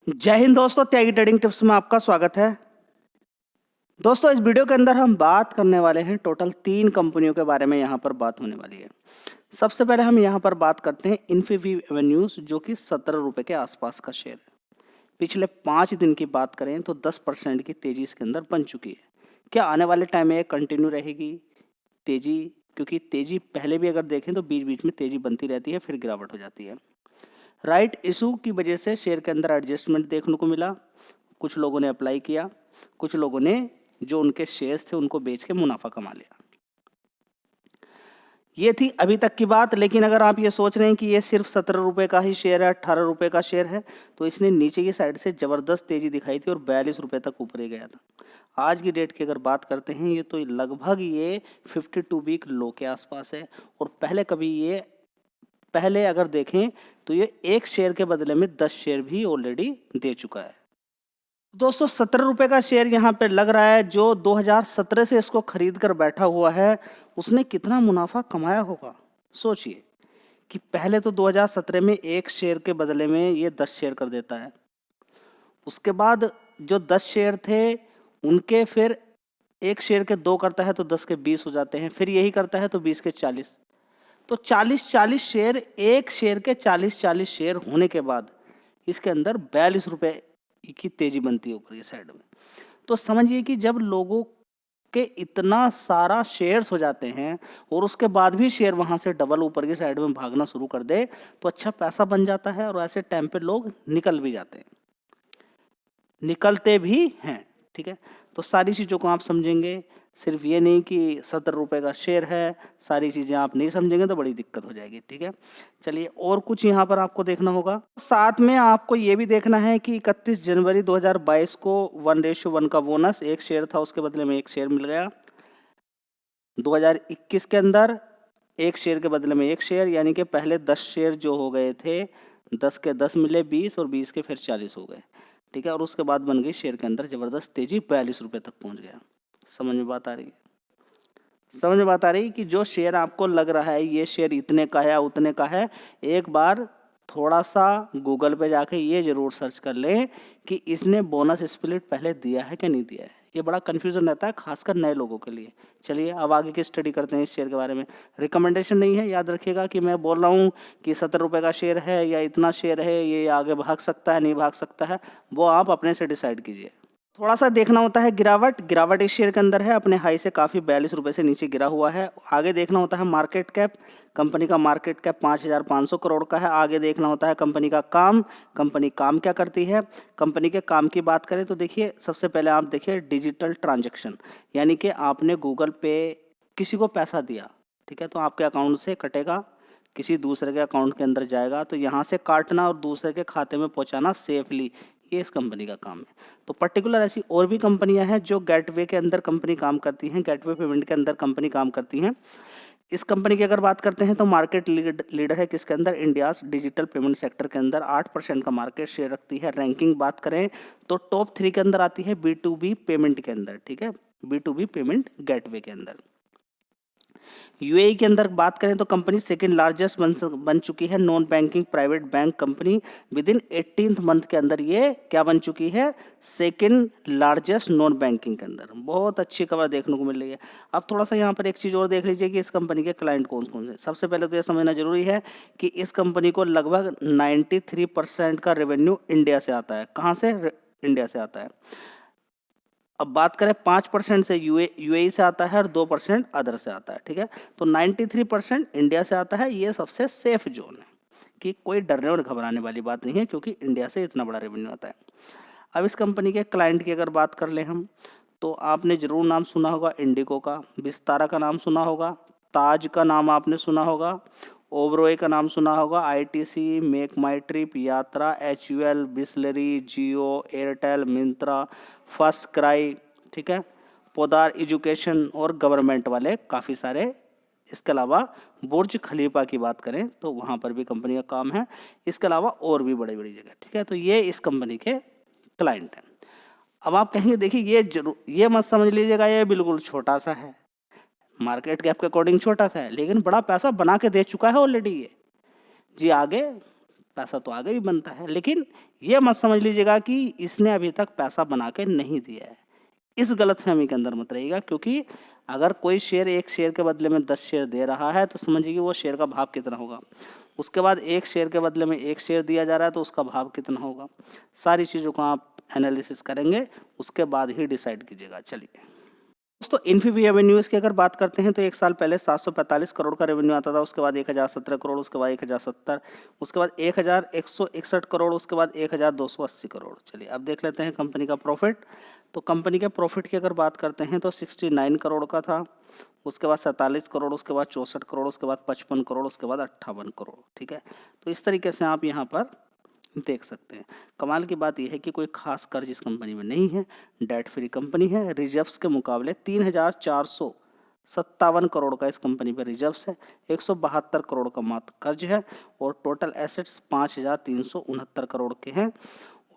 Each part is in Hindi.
जय हिंद दोस्तों, त्यागी ट्रेडिंग टिप्स में आपका स्वागत है। दोस्तों, इस वीडियो के अंदर हम बात करने वाले हैं टोटल 3 कंपनियों के बारे में। यहाँ पर बात होने वाली है। सबसे पहले हम यहाँ पर बात करते हैं इन्फीबीम एवेन्यूज, जो कि 17 रुपये के आसपास का शेयर है। पिछले 5 दिन की बात करें तो 10% की तेज़ी इसके अंदर बन चुकी है। क्या आने वाले टाइम में ये कंटिन्यू रहेगी तेज़ी? क्योंकि तेज़ी पहले भी अगर देखें तो बीच बीच में तेज़ी बनती रहती है, फिर गिरावट हो जाती है। राइट इशू की वजह से शेयर के अंदर एडजस्टमेंट देखने को मिला। कुछ लोगों ने अप्लाई किया, कुछ लोगों ने जो उनके शेयर्स थे उनको बेच के मुनाफा कमा लिया। ये थी अभी तक की बात। लेकिन अगर आप ये सोच रहे हैं कि ये सिर्फ 17 रुपये का ही शेयर है, 18 रुपये का शेयर है, तो इसने नीचे की साइड से ज़बरदस्त तेज़ी दिखाई थी और 42 रुपये तक ऊपर ही गया था। आज की डेट की अगर बात करते हैं, ये तो लगभग ये 52 वीक लो के आसपास है। और पहले अगर देखें तो ये 1 शेयर के बदले में 10 शेयर भी ऑलरेडी दे चुका है। दोस्तों, 17 रुपये का शेयर यहाँ पे लग रहा है। जो 2017 से इसको खरीद कर बैठा हुआ है, उसने कितना मुनाफा कमाया होगा। सोचिए कि पहले तो 2017 में 1 शेयर के बदले में ये 10 शेयर कर देता है। उसके बाद जो 10 शेयर थे उनके फिर 1 शेयर के 2 करता है तो 10 के 20 हो जाते हैं। फिर यही करता है तो 20 के 40, तो 40-40 शेयर, 1 शेयर के 40-40 शेयर होने के बाद इसके अंदर 42 रुपये की तेजी बनती है ऊपर की साइड में। तो समझिए कि जब लोगों के इतना सारा शेयर्स हो जाते हैं और उसके बाद भी शेयर वहां से डबल ऊपर की साइड में भागना शुरू कर दे, तो अच्छा पैसा बन जाता है और ऐसे टाइम पे लोग निकल भी जाते हैं, निकलते भी हैं। ठीक है, तो सारी चीज़ों को आप समझेंगे। सिर्फ ये नहीं कि 17 रुपये का शेयर है, सारी चीज़ें आप नहीं समझेंगे तो बड़ी दिक्कत हो जाएगी। ठीक है, चलिए और कुछ यहाँ पर आपको देखना होगा। साथ में आपको ये भी देखना है कि 31 जनवरी 2022 को 1:1 का बोनस, 1 शेयर था उसके बदले में 1 शेयर मिल गया। 2021 के अंदर 1 शेयर के बदले में 1 शेयर, यानी कि पहले 10 शेयर जो हो गए थे, 10 के 10 मिले 20 और 20 के फिर 40 हो गए। ठीक है, और उसके बाद बन गई शेयर के अंदर ज़बरदस्त तेज़ी, 42 रुपये तक पहुंच गया। समझ में बात आ रही है? समझ में बात आ रही है कि जो शेयर आपको लग रहा है ये शेयर इतने का है या उतने का है, एक बार थोड़ा सा गूगल पे जाके ये ज़रूर सर्च कर लें कि इसने बोनस स्प्लिट पहले दिया है कि नहीं दिया है। ये बड़ा कन्फ्यूज़न रहता है, खासकर नए लोगों के लिए। चलिए अब आगे की स्टडी करते हैं इस शेयर के बारे में। रिकमेंडेशन नहीं है, याद रखिएगा कि मैं बोल रहा हूँ कि 17 रुपये का शेयर है या इतना शेयर है, ये आगे भाग सकता है नहीं भाग सकता है, वो आप अपने से डिसाइड कीजिए। थोड़ा सा देखना होता है गिरावट इस शेयर के अंदर है, अपने हाई से काफ़ी 42 रुपये से नीचे गिरा हुआ है। आगे देखना होता है मार्केट कैप, कंपनी का मार्केट कैप 5,500 करोड़ का है। आगे देखना होता है कंपनी का काम, कंपनी काम क्या करती है। कंपनी के काम की बात करें तो देखिए, सबसे पहले आप देखिए डिजिटल ट्रांजैक्शन, यानी कि आपने गूगल पे किसी को पैसा दिया, ठीक है, तो आपके अकाउंट से कटेगा, किसी दूसरे के अकाउंट के अंदर जाएगा, तो यहाँ से काटना और दूसरे के खाते में पहुँचाना सेफली, ये इस कंपनी का काम है। तो पर्टिकुलर ऐसी और भी कंपनियां हैं जो गेटवे के अंदर कंपनी काम करती हैं, गेटवे पेमेंट के अंदर कंपनी काम करती हैं। इस कंपनी की अगर बात करते हैं तो मार्केट लीडर है किसके अंदर, इंडियाज डिजिटल पेमेंट सेक्टर के अंदर 8% का मार्केट शेयर रखती है। रैंकिंग बात करें तो टॉप 3 के अंदर आती है B2B पेमेंट के अंदर। ठीक है, B2B पेमेंट गेटवे के अंदर। यूएई के अंदर बात करें तो कंपनी सेकंड लार्जेस्ट बन चुकी है non banking private bank company. With in 18th month के अंदर ये क्या बन चुकी है, सेकंड लार्जेस्ट नॉन बैंकिंग के अंदर। बहुत अच्छी खबर देखने को मिल रही है। अब थोड़ा सा यहाँ पर एक चीज़ और देख लीजिए कि इस कंपनी के क्लाइंट कौन कौन से। सबसे पहले तो ये समझना जरूरी है कि इस कंपनी को लगभग 93% का रेवेन्यू इंडिया से आता है। कहाँ से? इंडिया से आता है। अब बात करें 5% से यूएई से आता है और 2% अदर से आता है। ठीक है, तो 93% इंडिया से आता है। ये सबसे सेफ जोन है कि कोई डरने और घबराने वाली बात नहीं है, क्योंकि इंडिया से इतना बड़ा रेवेन्यू आता है। अब इस कंपनी के क्लाइंट की अगर बात कर ले हम, तो आपने जरूर नाम सुना होगा इंडिको का, विस्तारा का नाम सुना होगा, ताज का नाम आपने सुना होगा, ओबरॉय का नाम सुना होगा, आईटीसी, मेक माई ट्रिप, यात्रा, HUL, बिस्लरी, जियो, एयरटेल, मिंत्रा, फर्स्ट क्राई, ठीक है, पोदार एजुकेशन और गवर्नमेंट वाले काफ़ी सारे। इसके अलावा बुर्ज खलीफा की बात करें तो वहाँ पर भी कंपनी का काम है। इसके अलावा और भी बड़ी बड़ी जगह। ठीक है, तो ये इस कंपनी के क्लाइंट हैं। अब आप कहेंगे देखिए ये मत समझ लीजिएगा ये बिल्कुल छोटा सा है, मार्केट कैप के अकॉर्डिंग छोटा सा है, लेकिन बड़ा पैसा बना के दे चुका है ऑलरेडी ये। जी आगे पैसा तो आगे भी बनता है, लेकिन ये मत समझ लीजिएगा कि इसने अभी तक पैसा बना के नहीं दिया है। इस गलतफहमी के अंदर मत रहिएगा, क्योंकि अगर कोई शेयर एक शेयर के बदले में 10 शेयर दे रहा है तो समझिए कि वो शेयर का भाव कितना होगा। उसके बाद एक शेयर के बदले में एक शेयर दिया जा रहा है तो उसका भाव कितना होगा। सारी चीज़ों का आप एनालिसिस करेंगे, उसके बाद ही डिसाइड कीजिएगा। चलिए दोस्तों, इन्फी रेवेन्यूज़ की अगर बात करते हैं तो एक साल पहले 745 करोड़ का रेवेन्यू आता था, उसके बाद 1017 करोड़, उसके बाद 1070, उसके बाद 1161 करोड़, उसके बाद 1280 करोड़। चलिए अब देख लेते हैं कंपनी का प्रॉफिट। तो कंपनी के प्रॉफिट की अगर बात करते हैं तो 69 करोड़ का था, उसके बाद 47 करोड़, उसके बाद 64 करोड़, उसके बाद 55 करोड़, उसके बाद 58 करोड़। ठीक है, तो इस तरीके से आप यहाँ पर देख सकते हैं। कमाल की बात यह है कि कोई खास कर्ज इस कंपनी में नहीं है, डेट फ्री कंपनी है। रिजर्व्स के मुकाबले 3457 करोड़ का इस कंपनी पर रिजर्व्स है, 172 करोड़ का मात्र कर्ज है और टोटल एसेट्स 5369 करोड़ के हैं।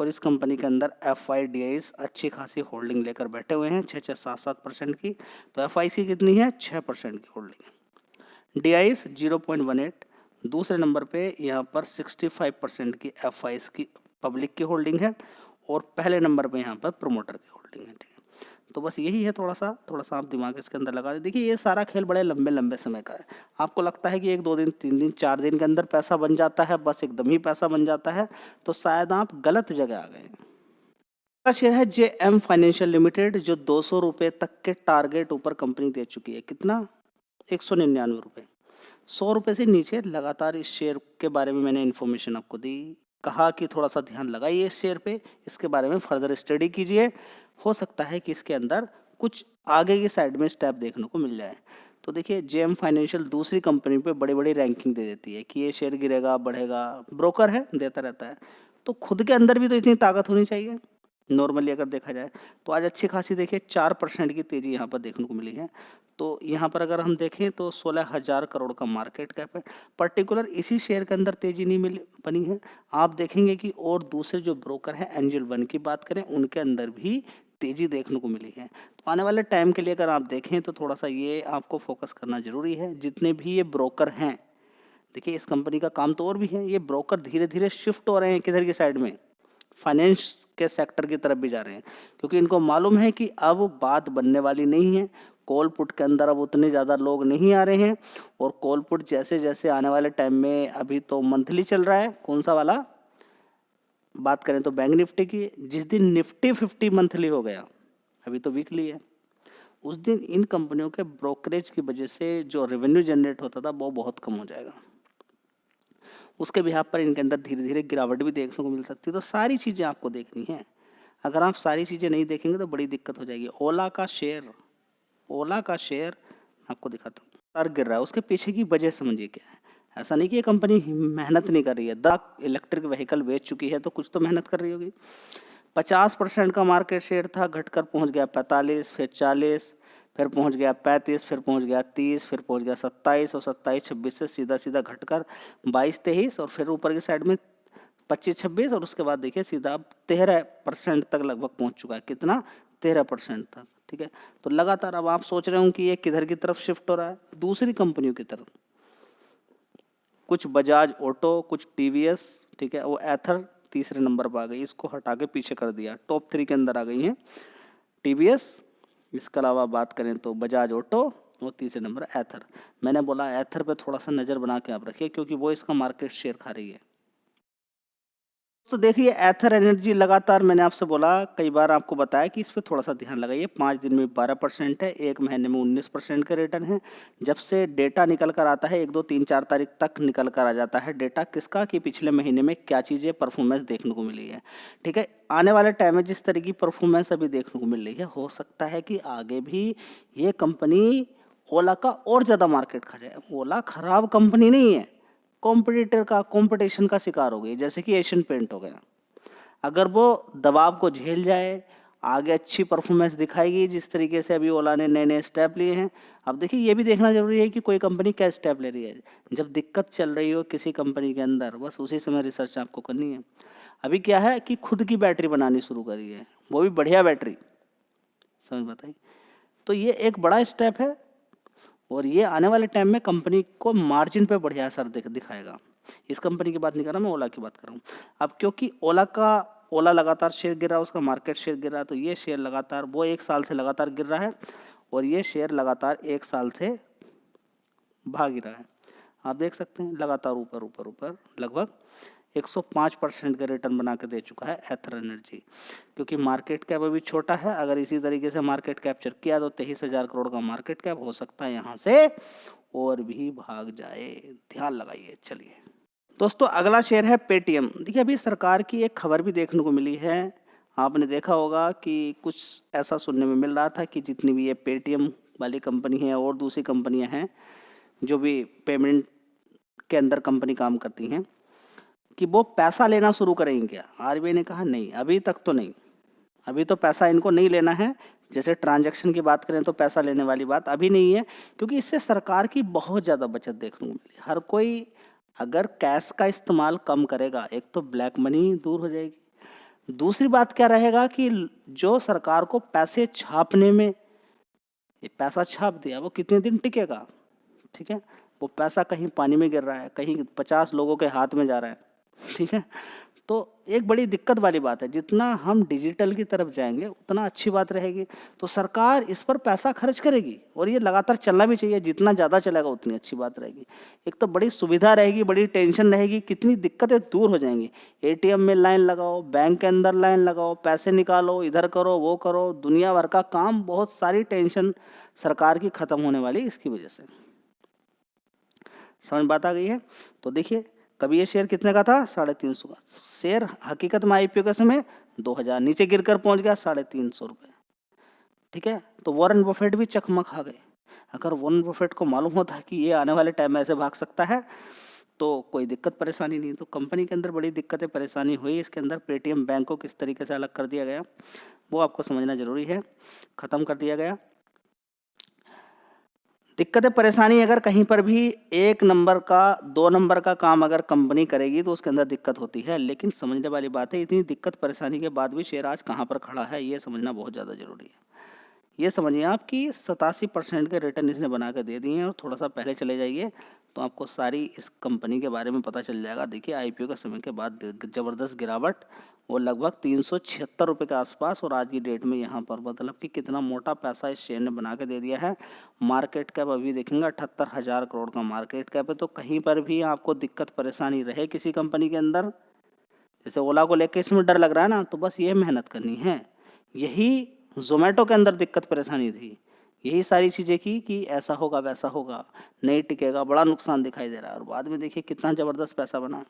और इस कंपनी के अंदर FIDIs अच्छी खासी होल्डिंग लेकर बैठे हुए हैं, 6-7% की। तो FIC कितनी है? 6% की होल्डिंग है। DIs 0.18, दूसरे नंबर पे यहाँ पर 65% की FIs की पब्लिक की होल्डिंग है और पहले नंबर पे यहाँ पर प्रोमोटर की होल्डिंग है। ठीक है, तो बस यही है, थोड़ा सा आप दिमाग इसके अंदर लगा दें। देखिए ये सारा खेल बड़े लंबे समय का है। आपको लगता है कि 1-2 दिन, 3 दिन, 4 दिन के अंदर पैसा बन जाता है, बस एकदम ही पैसा बन जाता है, तो शायद आप गलत जगह आ गए हैं। का शेयर है JM फाइनेंशियल लिमिटेड, जो 200 रुपये तक के टारगेट ऊपर कंपनी दे चुकी है। कितना? 199 रुपये। 100 रुपये से नीचे लगातार इस शेयर के बारे में मैंने इन्फॉर्मेशन आपको दी, कहा कि थोड़ा सा ध्यान लगाइए इस शेयर पे, इसके बारे में फर्दर स्टडी कीजिए, हो सकता है कि इसके अंदर कुछ आगे की साइड में स्टेप देखने को मिल जाए। तो देखिए JM फाइनेंशियल दूसरी कंपनी पे बड़ी रैंकिंग दे देती है कि ये शेयर गिरेगा बढ़ेगा, ब्रोकर है, देता रहता है। तो खुद के अंदर भी तो इतनी ताकत होनी चाहिए नॉर्मली अगर देखा जाए। तो आज अच्छी खासी देखिए 4% की तेज़ी यहाँ पर देखने को मिली है। तो यहाँ पर अगर हम देखें तो 16,000 करोड़ का मार्केट कैप है। पर्टिकुलर इसी शेयर के अंदर तेज़ी नहीं बनी है। आप देखेंगे कि और दूसरे जो ब्रोकर हैं, एंजल वन की बात करें, उनके अंदर भी तेज़ी देखने को मिली है। तो आने वाले टाइम के लिए अगर आप देखें तो थोड़ा सा ये आपको फोकस करना ज़रूरी है। जितने भी ये ब्रोकर हैं, देखिए इस कंपनी का काम तो और भी है, ये ब्रोकर धीरे धीरे शिफ्ट हो रहे हैं किधर की साइड में, फाइनेंस के सेक्टर की तरफ भी जा रहे हैं, क्योंकि इनको मालूम है कि अब बात बनने वाली नहीं है। कॉल पुट के अंदर अब उतने ज़्यादा लोग नहीं आ रहे हैं और कॉल पुट जैसे जैसे आने वाले टाइम में, अभी तो मंथली चल रहा है, कौन सा वाला बात करें तो बैंक निफ्टी की, जिस दिन निफ्टी 50 मंथली हो गया, अभी तो वीकली है, उस दिन इन कंपनियों के ब्रोकरेज की वजह से जो रेवेन्यू जनरेट होता था वो बहुत कम हो जाएगा। उसके बिहाफ पर इनके अंदर धीरे धीरे गिरावट भी देखने को मिल सकती है। तो सारी चीज़ें आपको देखनी है। अगर आप सारी चीज़ें नहीं देखेंगे तो बड़ी दिक्कत हो जाएगी। ओला का शेयर आपको दिखाता हूँ, तार गिर रहा है, उसके पीछे की वजह समझिए क्या है। ऐसा नहीं कि ये कंपनी मेहनत नहीं कर रही है, इलेक्ट्रिक व्हीकल बेच चुकी है तो कुछ तो मेहनत कर रही होगी। 50% का मार्केट शेयर था, घटकर पहुंच गया 45, फिर 40, फिर पहुंच गया 35, फिर पहुंच गया 30, फिर पहुंच गया 27 और 27-26 से सीधा घटकर 22-23 और फिर ऊपर की साइड में 25-26 और उसके बाद देखिए सीधा 13% तक लगभग पहुंच चुका है। कितना? 13% तक। ठीक है, तो लगातार अब आप सोच रहे हो कि ये किधर की तरफ शिफ्ट हो रहा है, दूसरी कंपनियों की तरफ। कुछ बजाज ऑटो, कुछ TVS, ठीक है, वो एथर तीसरे नंबर पर आ गई, इसको हटा के पीछे कर दिया, टॉप 3 के अंदर आ गई हैं TVS। इसके अलावा बात करें तो बजाज ऑटो और तीसरे नंबर एथर। मैंने बोला एथर पे थोड़ा सा नज़र बना के आप रखिए, क्योंकि वो इसका मार्केट शेयर खा रही है। तो देखिए एथर एनर्जी लगातार, मैंने आपसे बोला कई बार, आपको बताया कि इस पर थोड़ा सा ध्यान लगाइए। 5 दिन में 12% है, 1 महीने में 19% का रिटर्न है। जब से डेटा निकल कर आता है, 1, 2, 3, 4 तारीख तक निकल कर आ जाता है डेटा, किसका, कि पिछले महीने में क्या चीज़ें परफॉर्मेंस देखने को मिली है। ठीक है, आने वाले टाइम में जिस तरह की परफॉर्मेंस अभी देखने को मिल रही है, हो सकता है कि आगे भी ये कंपनी ओला का और ज़्यादा मार्केट खा जाए। ओला खराब कंपनी नहीं है, कंपटीशन का शिकार हो गई, जैसे कि एशियन पेंट हो गया। अगर वो दबाव को झेल जाए, आगे अच्छी परफॉर्मेंस दिखाएगी, जिस तरीके से अभी ओला ने नए स्टेप लिए हैं। अब देखिए ये भी देखना जरूरी है कि कोई कंपनी क्या स्टेप ले रही है। जब दिक्कत चल रही हो किसी कंपनी के अंदर, बस उसी समय रिसर्च आपको करनी है। अभी क्या है कि खुद की बैटरी बनानी शुरू करी है, वो भी बढ़िया बैटरी, समझ बताइए। तो ये एक बड़ा स्टेप है और ये आने वाले टाइम में कंपनी को मार्जिन पे बढ़िया असर दिखाएगा। इस कंपनी की बात नहीं कर रहा मैं, ओला की बात कर रहा हूँ। अब क्योंकि ओला लगातार शेयर गिर रहा है, उसका मार्केट शेयर गिर रहा है, तो ये शेयर लगातार, वो 1 साल से लगातार गिर रहा है और ये शेयर लगातार 1 साल से भाग ही रहा है। आप देख सकते हैं लगातार ऊपर ऊपर ऊपर लगभग 105% का रिटर्न बना के दे चुका है एथर एनर्जी। क्योंकि मार्केट कैप अभी छोटा है, अगर इसी तरीके से मार्केट कैप्चर किया तो 23,000 करोड़ का मार्केट कैप हो सकता है यहाँ से और भी भाग जाए, ध्यान लगाइए। चलिए दोस्तों, अगला शेयर है पेटीएम। देखिए अभी सरकार की एक खबर भी देखने को मिली है, आपने देखा होगा कि कुछ ऐसा सुनने में मिल रहा था कि जितनी भी ये पेटीएम वाली कंपनी है और दूसरी कंपनियां हैं जो भी पेमेंट के अंदर कंपनी काम करती हैं, कि वो पैसा लेना शुरू करेंगे क्या। आरबीआई ने कहा नहीं, अभी तक तो नहीं, अभी तो पैसा इनको नहीं लेना है। जैसे ट्रांजैक्शन की बात करें तो पैसा लेने वाली बात अभी नहीं है, क्योंकि इससे सरकार की बहुत ज़्यादा बचत देखने को मिली। हर कोई अगर कैश का इस्तेमाल कम करेगा, एक तो ब्लैक मनी दूर हो जाएगी, दूसरी बात क्या रहेगा कि जो सरकार को पैसे छापने में, ये पैसा छाप दिया वो कितने दिन टिकेगा, ठीक है, वो पैसा कहीं पानी में गिर रहा है, कहीं 50 लोगों के हाथ में जा रहा है, ठीक है। तो एक बड़ी दिक्कत वाली बात है, जितना हम डिजिटल की तरफ जाएंगे उतना अच्छी बात रहेगी। तो सरकार इस पर पैसा खर्च करेगी और ये लगातार चलना भी चाहिए, जितना ज़्यादा चलेगा उतनी अच्छी बात रहेगी। एक तो बड़ी सुविधा रहेगी, बड़ी टेंशन रहेगी, कितनी दिक्कतें दूर हो जाएंगी। एटीएम में लाइन लगाओ, बैंक के अंदर लाइन लगाओ, पैसे निकालो, इधर करो वो करो, दुनिया भर का काम, बहुत सारी टेंशन सरकार की खत्म होने वाली इसकी वजह से। समझ बात आ गई है। तो देखिए कभी ये शेयर कितने का था, 350 का शेयर, हकीकत में आईपीओ के समय 2000, नीचे गिरकर पहुंच गया 350 रुपये, ठीक है। तो वॉरेन बफेट भी चकमक खा गए। अगर वॉरेन बफेट को मालूम होता है कि ये आने वाले टाइम में ऐसे भाग सकता है तो कोई दिक्कत परेशानी नहीं। तो कंपनी के अंदर बड़ी दिक्कतें परेशानी हुई, इसके अंदर पेटीएम बैंक को किस तरीके से अलग कर दिया गया वो आपको समझना जरूरी है, ख़त्म कर दिया गया। दिक्कतें परेशानी अगर कहीं पर भी 1 नंबर का 2 नंबर का काम अगर कंपनी करेगी तो उसके अंदर दिक्कत होती है, लेकिन समझने वाली बात है इतनी दिक्कत परेशानी के बाद भी शेयर आज कहाँ पर खड़ा है ये समझना बहुत ज़्यादा ज़रूरी है। ये समझिए आप कि 87% के रिटर्न इसने बना के दे दिए हैं। और थोड़ा सा पहले चले जाइए तो आपको सारी इस कंपनी के बारे में पता चल जाएगा। देखिए आईपीओ के समय के बाद ज़बरदस्त गिरावट, वो लगभग 376 रुपये के आसपास, और आज की डेट में यहाँ पर मतलब कि कितना मोटा पैसा इस शेयर ने बना के दे दिया है। मार्केट कैप अभी देखेंगे 78,000 करोड़ का मार्केट कैप है। तो कहीं पर भी आपको दिक्कत परेशानी रहे किसी कंपनी के अंदर, जैसे ओला को लेकर इसमें डर लग रहा है ना, तो बस ये मेहनत करनी है। यही ज़ोमैटो के अंदर दिक्कत परेशानी थी, यही सारी चीज़ें की कि ऐसा होगा वैसा होगा, नहीं टिकेगा, बड़ा नुकसान दिखाई दे रहा है, और बाद में देखिए कितना ज़बरदस्त पैसा बना।